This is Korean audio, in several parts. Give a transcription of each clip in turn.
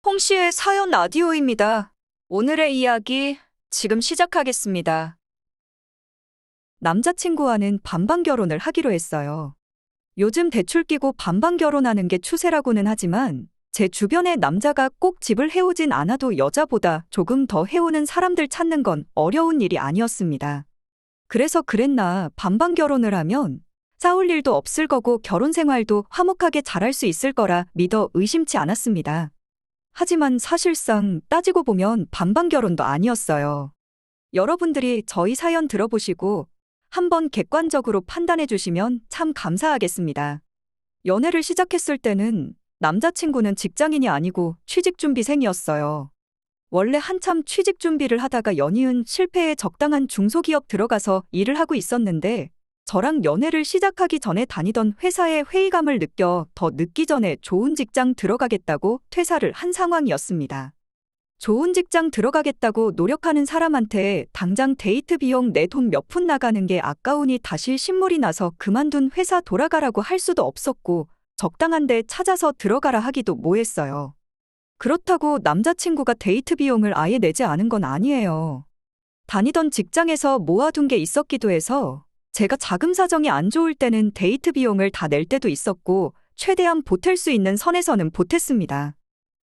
홍씨의 사연 라디오입니다. 오늘의 이야기 지금 시작하겠습니다. 남자친구와는 반반 결혼을 하기로 했어요. 요즘 대출 끼고 반반 결혼하는 게 추세라고는 하지만 제 주변에 남자가 꼭 집을 해오진 않아도 여자보다 조금 더 해오는 사람들 찾는 건 어려운 일이 아니었습니다. 그래서 그랬나 반반 결혼을 하면 싸울 일도 없을 거고 결혼 생활도 화목하게 잘할 수 있을 거라 믿어 의심치 않았습니다. 하지만 사실상 따지고 보면 반반 결혼도 아니었어요. 여러분들이 저희 사연 들어보시고 한번 객관적으로 판단해 주시면 참 감사하겠습니다. 연애를 시작했을 때는 남자친구는 직장인이 아니고 취직준비생이었어요. 원래 한참 취직 준비를 하다가 연이은 실패에 적당한 중소기업 들어가서 일을 하고 있었는데 저랑 연애를 시작하기 전에 다니던 회사에 회의감을 느껴 더 늦기 전에 좋은 직장 들어가겠다고 퇴사를 한 상황이었습니다. 좋은 직장 들어가겠다고 노력하는 사람한테 당장 데이트 비용 내 돈 몇 푼 나가는 게 아까우니 다시 신물이 나서 그만둔 회사 돌아가라고 할 수도 없었고 적당한 데 찾아서 들어가라 하기도 뭐했어요. 그렇다고 남자친구가 데이트 비용을 아예 내지 않은 건 아니에요. 다니던 직장에서 모아둔 게 있었기도 해서 제가 자금 사정이 안 좋을 때는 데이트 비용을 다 낼 때도 있었고 최대한 보탤 수 있는 선에서는 보탰습니다.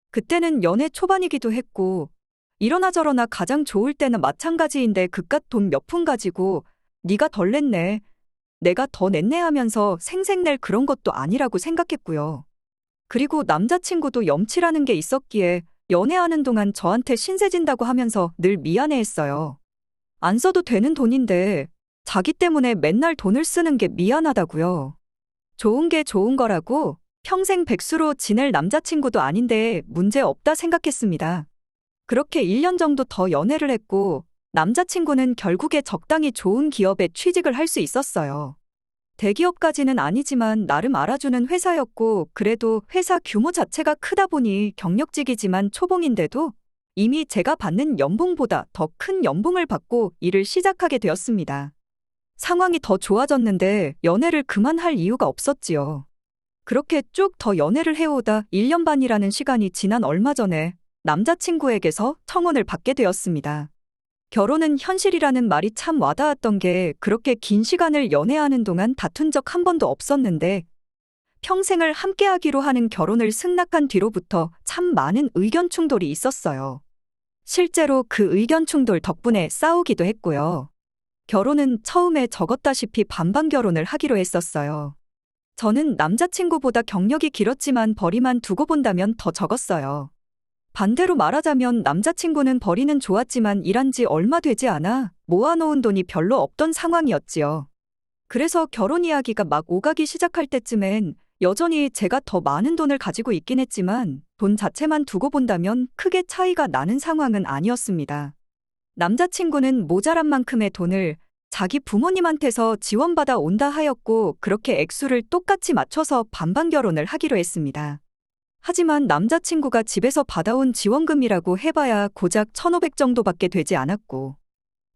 그때는 연애 초반이기도 했고 이러나 저러나 가장 좋을 때는 마찬가지인데 그깟 돈 몇 푼 가지고 네가 덜 냈네, 내가 더 냈네 하면서 생색 낼 그런 것도 아니라고 생각했고요. 그리고 남자친구도 염치라는 게 있었기에 연애하는 동안 저한테 신세진다고 하면서 늘 미안해했어요. 안 써도 되는 돈인데 자기 때문에 맨날 돈을 쓰는 게 미안하다고요. 좋은 게 좋은 거라고 평생 백수로 지낼 남자친구도 아닌데 문제 없다 생각했습니다. 그렇게 1년 정도 더 연애를 했고 남자친구는 결국에 적당히 좋은 기업에 취직을 할 수 있었어요. 대기업까지는 아니지만 나름 알아주는 회사였고 그래도 회사 규모 자체가 크다 보니 경력직이지만 초봉인데도 이미 제가 받는 연봉보다 더 큰 연봉을 받고 일을 시작하게 되었습니다. 상황이 더 좋아졌는데 연애를 그만할 이유가 없었지요. 그렇게 쭉 더 연애를 해오다 1년 반이라는 시간이 지난 얼마 전에 남자친구에게서 청혼을 받게 되었습니다. 결혼은 현실이라는 말이 참 와닿았던 게 그렇게 긴 시간을 연애하는 동안 다툰 적 한 번도 없었는데 평생을 함께하기로 하는 결혼을 승낙한 뒤로부터 참 많은 의견 충돌이 있었어요. 실제로 그 의견 충돌 덕분에 싸우기도 했고요. 결혼은 처음에 적었다시피 반반 결혼을 하기로 했었어요. 저는 남자친구보다 경력이 길었지만 벌이만 두고 본다면 더 적었어요. 반대로 말하자면 남자친구는 벌이는 좋았지만 일한 지 얼마 되지 않아 모아놓은 돈이 별로 없던 상황이었지요. 그래서 결혼 이야기가 막 오가기 시작할 때쯤엔 여전히 제가 더 많은 돈을 가지고 있긴 했지만 돈 자체만 두고 본다면 크게 차이가 나는 상황은 아니었습니다. 남자친구는 모자란 만큼의 돈을 자기 부모님한테서 지원받아 온다 하였고 그렇게 액수를 똑같이 맞춰서 반반 결혼을 하기로 했습니다. 하지만 남자친구가 집에서 받아온 지원금이라고 해봐야 고작 1,500 정도밖에 되지 않았고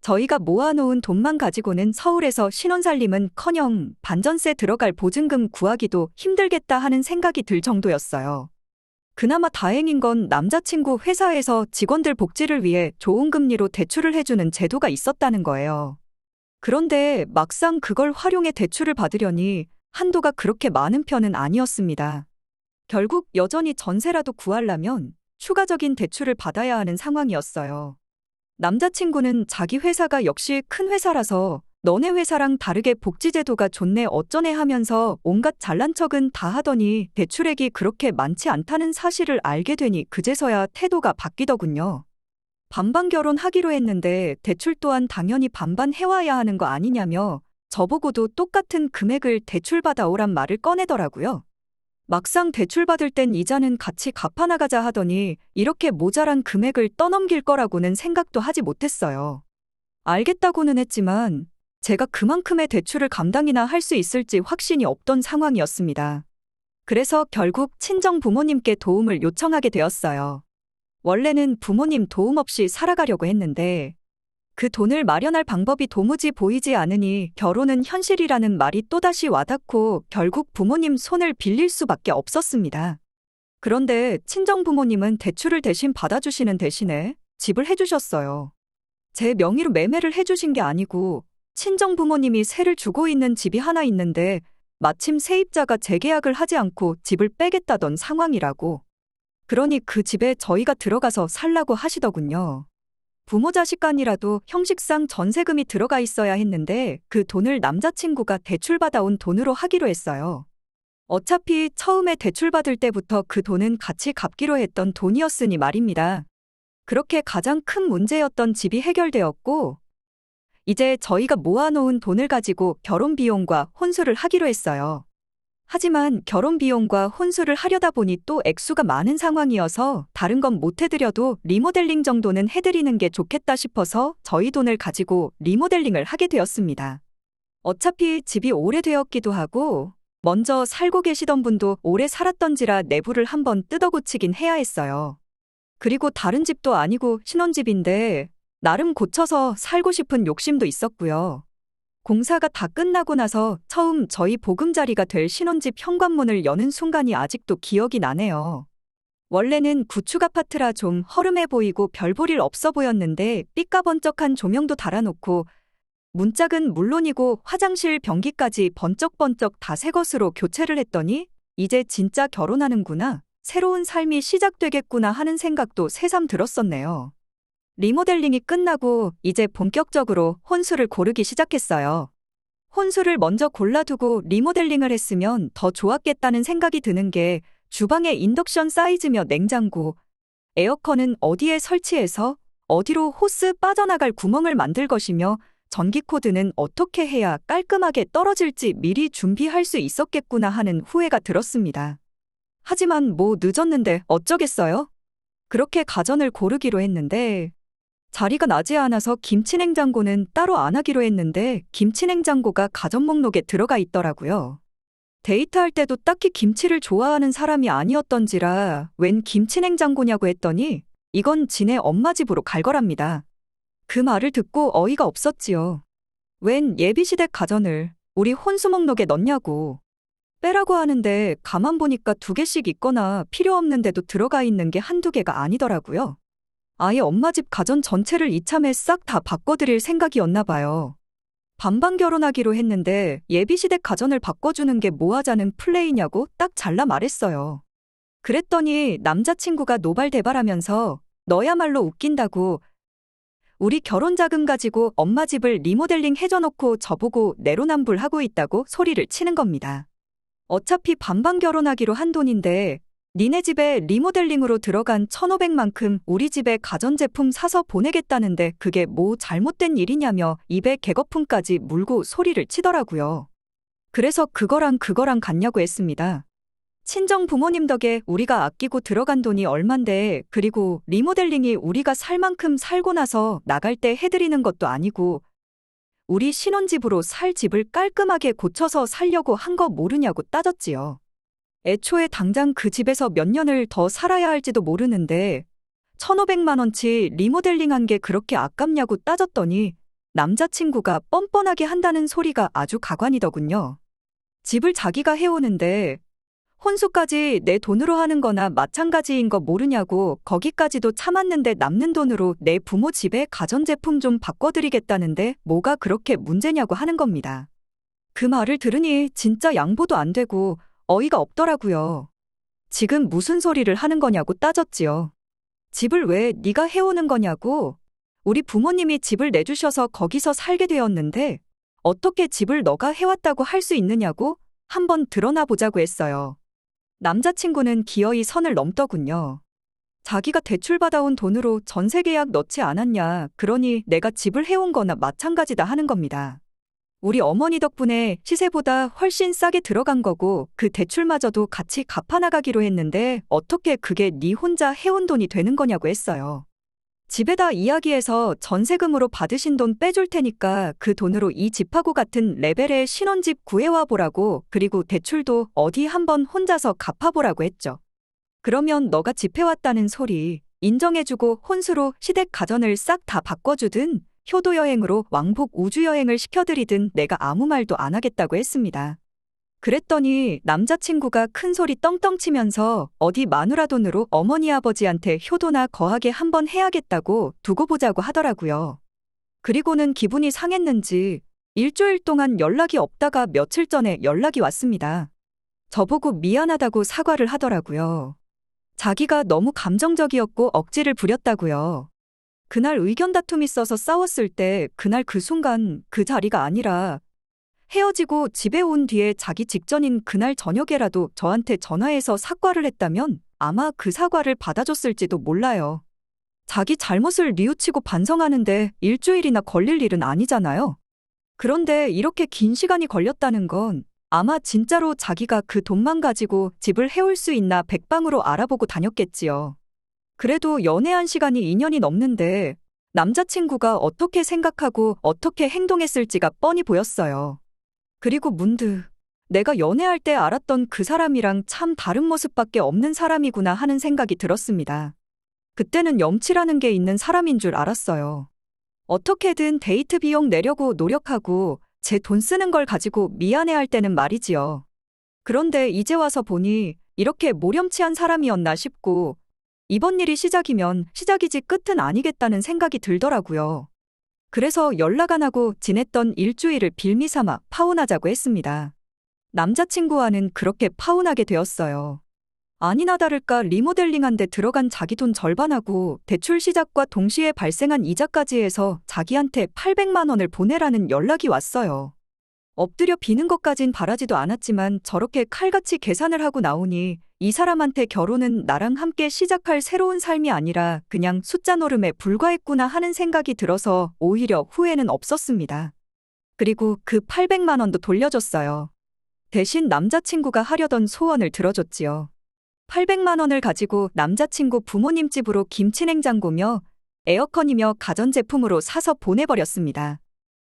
저희가 모아놓은 돈만 가지고는 서울에서 신혼살림은커녕 반전세 들어갈 보증금 구하기도 힘들겠다 하는 생각이 들 정도였어요. 그나마 다행인 건 남자친구 회사에서 직원들 복지를 위해 좋은 금리로 대출을 해주는 제도가 있었다는 거예요. 그런데 막상 그걸 활용해 대출을 받으려니 한도가 그렇게 많은 편은 아니었습니다. 결국 여전히 전세라도 구하려면 추가적인 대출을 받아야 하는 상황이었어요. 남자친구는 자기 회사가 역시 큰 회사라서 너네 회사랑 다르게 복지제도가 좋네 어쩌네 하면서 온갖 잘난 척은 다 하더니 대출액이 그렇게 많지 않다는 사실을 알게 되니 그제서야 태도가 바뀌더군요. 반반 결혼하기로 했는데 대출 또한 당연히 반반 해와야 하는 거 아니냐며 저보고도 똑같은 금액을 대출받아 오란 말을 꺼내더라고요. 막상 대출받을 땐 이자는 같이 갚아나가자 하더니 이렇게 모자란 금액을 떠넘길 거라고는 생각도 하지 못했어요. 알겠다고는 했지만 제가 그만큼의 대출을 감당이나 할 수 있을지 확신이 없던 상황이었습니다. 그래서 결국 친정 부모님께 도움을 요청하게 되었어요. 원래는 부모님 도움 없이 살아가려고 했는데 그 돈을 마련할 방법이 도무지 보이지 않으니 결혼은 현실이라는 말이 또다시 와닿고 결국 부모님 손을 빌릴 수밖에 없었습니다. 그런데 친정부모님은 대출을 대신 받아주시는 대신에 집을 해주셨어요. 제 명의로 매매를 해주신 게 아니고 친정부모님이 세를 주고 있는 집이 하나 있는데 마침 세입자가 재계약을 하지 않고 집을 빼겠다던 상황이라고. 그러니 그 집에 저희가 들어가서 살라고 하시더군요. 부모 자식 간이라도 형식상 전세금이 들어가 있어야 했는데 그 돈을 남자친구가 대출받아온 돈으로 하기로 했어요. 어차피 처음에 대출받을 때부터 그 돈은 같이 갚기로 했던 돈이었으니 말입니다. 그렇게 가장 큰 문제였던 집이 해결되었고, 이제 저희가 모아놓은 돈을 가지고 결혼 비용과 혼수를 하기로 했어요. 하지만 결혼 비용과 혼수를 하려다 보니 또 액수가 많은 상황이어서 다른 건 못 해드려도 리모델링 정도는 해드리는 게 좋겠다 싶어서 저희 돈을 가지고 리모델링을 하게 되었습니다. 어차피 집이 오래되었기도 하고 먼저 살고 계시던 분도 오래 살았던지라 내부를 한번 뜯어고치긴 해야 했어요. 그리고 다른 집도 아니고 신혼집인데 나름 고쳐서 살고 싶은 욕심도 있었고요. 공사가 다 끝나고 나서 처음 저희 보금자리가 될 신혼집 현관문을 여는 순간이 아직도 기억이 나네요. 원래는 구축 아파트라 좀 허름해 보이고 별 볼 일 없어 보였는데 삐까번쩍한 조명도 달아놓고 문짝은 물론이고 화장실 변기까지 번쩍번쩍 다 새 것으로 교체를 했더니 이제 진짜 결혼하는구나, 새로운 삶이 시작되겠구나 하는 생각도 새삼 들었었네요. 리모델링이 끝나고 이제 본격적으로 혼수를 고르기 시작했어요. 혼수를 먼저 골라두고 리모델링을 했으면 더 좋았겠다는 생각이 드는 게 주방의 인덕션 사이즈며 냉장고, 에어컨은 어디에 설치해서 어디로 호스 빠져나갈 구멍을 만들 것이며 전기 코드는 어떻게 해야 깔끔하게 떨어질지 미리 준비할 수 있었겠구나 하는 후회가 들었습니다. 하지만 뭐 늦었는데 어쩌겠어요? 그렇게 가전을 고르기로 했는데 자리가 나지 않아서 김치냉장고는 따로 안 하기로 했는데 김치냉장고가 가전 목록에 들어가 있더라고요. 데이트할 때도 딱히 김치를 좋아하는 사람이 아니었던지라 웬 김치냉장고냐고 했더니 이건 지네 엄마 집으로 갈 거랍니다. 그 말을 듣고 어이가 없었지요. 웬 예비시댁 가전을 우리 혼수 목록에 넣냐고. 빼라고 하는데 가만 보니까 2개씩 있거나 필요 없는데도 들어가 있는 게 한두 개가 아니더라고요. 아예 엄마 집 가전 전체를 이참에 싹 다 바꿔드릴 생각이었나 봐요. 반반 결혼하기로 했는데 예비시댁 가전을 바꿔주는 게 뭐 하자는 플레이냐고 딱 잘라 말했어요. 그랬더니 남자친구가 노발대발하면서 너야말로 웃긴다고 우리 결혼 자금 가지고 엄마 집을 리모델링 해줘놓고 저보고 내로남불하고 있다고 소리를 치는 겁니다. 어차피 반반 결혼하기로 한 돈인데 니네 집에 리모델링으로 들어간 1,500만큼 우리 집에 가전제품 사서 보내겠다는데 그게 뭐 잘못된 일이냐며 입에 개거품까지 물고 소리를 치더라고요. 그래서 그거랑 같냐고 했습니다. 친정 부모님 덕에 우리가 아끼고 들어간 돈이 얼만데 그리고 리모델링이 우리가 살 만큼 살고 나서 나갈 때 해드리는 것도 아니고 우리 신혼집으로 살 집을 깔끔하게 고쳐서 살려고 한 거 모르냐고 따졌지요. 애초에 당장 그 집에서 몇 년을 더 살아야 할지도 모르는데 1,500만 원치 리모델링한 게 그렇게 아깝냐고 따졌더니 남자친구가 뻔뻔하게 한다는 소리가 아주 가관이더군요. 집을 자기가 해오는데 혼수까지 내 돈으로 하는 거나 마찬가지인 거 모르냐고 거기까지도 참았는데 남는 돈으로 내 부모 집에 가전제품 좀 바꿔드리겠다는데 뭐가 그렇게 문제냐고 하는 겁니다. 그 말을 들으니 진짜 양보도 안 되고 어이가 없더라고요. 지금 무슨 소리를 하는 거냐고 따졌지요. 집을 왜 네가 해오는 거냐고. 우리 부모님이 집을 내주셔서 거기서 살게 되었는데 어떻게 집을 너가 해왔다고 할 수 있느냐고 한번 드러나 보자고 했어요. 남자친구는 기어이 선을 넘더군요. 자기가 대출받아온 돈으로 전세계약 넣지 않았냐, 그러니 내가 집을 해온 거나 마찬가지다 하는 겁니다. 우리 어머니 덕분에 시세보다 훨씬 싸게 들어간 거고 그 대출마저도 같이 갚아나가기로 했는데 어떻게 그게 네 혼자 해온 돈이 되는 거냐고 했어요. 집에다 이야기해서 전세금으로 받으신 돈 빼줄 테니까 그 돈으로 이 집하고 같은 레벨의 신혼집 구해와 보라고, 그리고 대출도 어디 한번 혼자서 갚아보라고 했죠. 그러면 너가 집 해왔다는 소리 인정해주고 혼수로 시댁 가전을 싹 다 바꿔주든 효도여행으로 왕복 우주여행을 시켜드리든 내가 아무 말도 안 하겠다고 했습니다. 그랬더니 남자친구가 큰 소리 떵떵 치면서 어디 마누라 돈으로 어머니 아버지한테 효도나 거하게 한번 해야겠다고 두고 보자고 하더라고요. 그리고는 기분이 상했는지 일주일 동안 연락이 없다가 며칠 전에 연락이 왔습니다. 저보고 미안하다고 사과를 하더라고요. 자기가 너무 감정적이었고 억지를 부렸다고요. 그날 의견 다툼이 있어서 싸웠을 때 그날 그 순간 그 자리가 아니라 헤어지고 집에 온 뒤에 자기 직전인 그날 저녁에라도 저한테 전화해서 사과를 했다면 아마 그 사과를 받아줬을지도 몰라요. 자기 잘못을 뉘우치고 반성하는데 일주일이나 걸릴 일은 아니잖아요. 그런데 이렇게 긴 시간이 걸렸다는 건 아마 진짜로 자기가 그 돈만 가지고 집을 해올 수 있나 백방으로 알아보고 다녔겠지요. 그래도 연애한 시간이 2년이 넘는데 남자친구가 어떻게 생각하고 어떻게 행동했을지가 뻔히 보였어요. 그리고 문득 내가 연애할 때 알았던 그 사람이랑 참 다른 모습밖에 없는 사람이구나 하는 생각이 들었습니다. 그때는 염치라는 게 있는 사람인 줄 알았어요. 어떻게든 데이트 비용 내려고 노력하고 제 돈 쓰는 걸 가지고 미안해할 때는 말이지요. 그런데 이제 와서 보니 이렇게 모렴치한 사람이었나 싶고 이번 일이 시작이면 시작이지 끝은 아니겠다는 생각이 들더라고요. 그래서 연락 안 하고 지냈던 일주일을 빌미 삼아 파혼하자고 했습니다. 남자친구와는 그렇게 파혼하게 되었어요. 아니나 다를까 리모델링한 데 들어간 자기 돈 절반하고 대출 시작과 동시에 발생한 이자까지 해서 자기한테 800만 원을 보내라는 연락이 왔어요. 엎드려 비는 것까진 바라지도 않았지만 저렇게 칼같이 계산을 하고 나오니 이 사람한테 결혼은 나랑 함께 시작할 새로운 삶이 아니라 그냥 숫자 노름에 불과했구나 하는 생각이 들어서 오히려 후회는 없었습니다. 그리고 그 800만 원도 돌려줬어요. 대신 남자친구가 하려던 소원을 들어줬지요. 800만 원을 가지고 남자친구 부모님 집으로 김치냉장고며 에어컨이며 가전제품으로 사서 보내버렸습니다.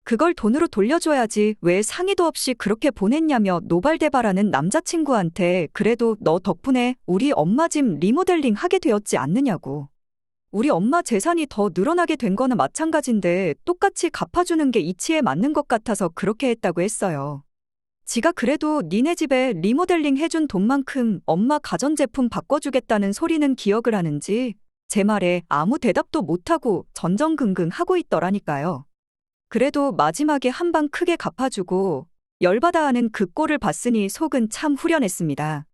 그걸 돈으로 돌려줘야지 왜 상의도 없이 그렇게 보냈냐며 노발대발하는 남자친구한테 그래도 너 덕분에 우리 엄마 집 리모델링 하게 되었지 않느냐고. 우리 엄마 재산이 더 늘어나게 된 거나 마찬가지인데 똑같이 갚아주는 게 이치에 맞는 것 같아서 그렇게 했다고 했어요. 지가 그래도 니네 집에 리모델링 해준 돈만큼 엄마 가전제품 바꿔주겠다는 소리는 기억을 하는지 제 말에 아무 대답도 못하고 전전긍긍 하고 있더라니까요. 그래도 마지막에 한 방 크게 갚아주고 열받아 하는 그 꼴을 봤으니 속은 참 후련했습니다.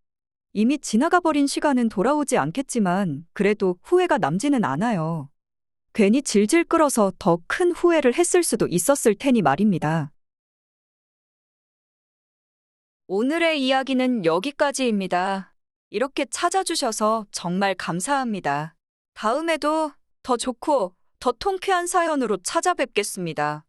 이미 지나가 버린 시간은 돌아오지 않겠지만 그래도 후회가 남지는 않아요. 괜히 질질 끌어서 더 큰 후회를 했을 수도 있었을 테니 말입니다. 오늘의 이야기는 여기까지입니다. 이렇게 찾아주셔서 정말 감사합니다. 다음에도 더 좋고 더 통쾌한 사연으로 찾아뵙겠습니다.